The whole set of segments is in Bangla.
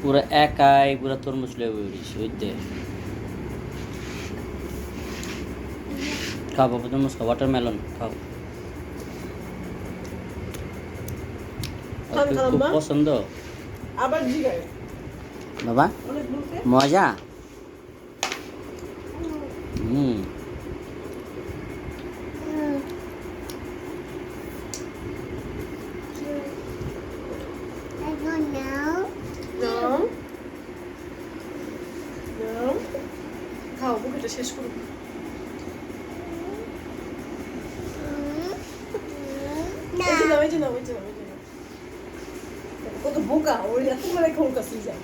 পুরো একাই পুরো তরমুজ লেবু বেরিয়েছে বুঝতে। খাও বাবা তরমুজ খাও, ওয়াটারমেলন খাও। খুব পছন্দ আবার জিগায় বাবা, মজা। হুম খাও, মুখটা শেষ করুন। কত বোকা, ওর এত বড় খোল কাছে যায়।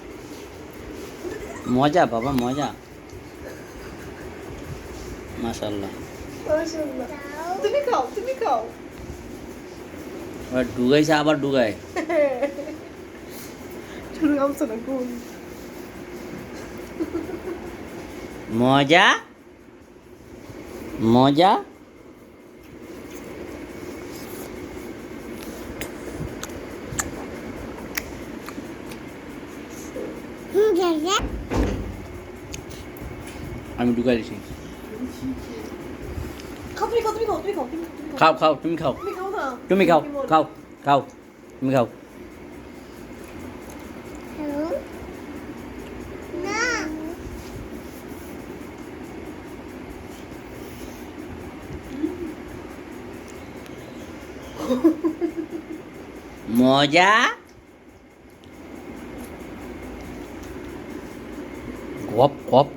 মজা বাবা মজা, মাশাআল্লাহ। মাশাআল্লাহ, তুমি খাও, তুমি খাও। আবার ডুগাইছে, আবার ডুগায়। শুরু আমছে না কোন মজা মজা। আমি ঢুকাই দিছি। খাও, তুমি খাও, তুমি খাও, তুমি খাও, তুমি খাও খাও, তুমি খাও, তুমি খাও না, তুমি খাও, খাও খাও, তুমি খাও। মজা গপ গপ।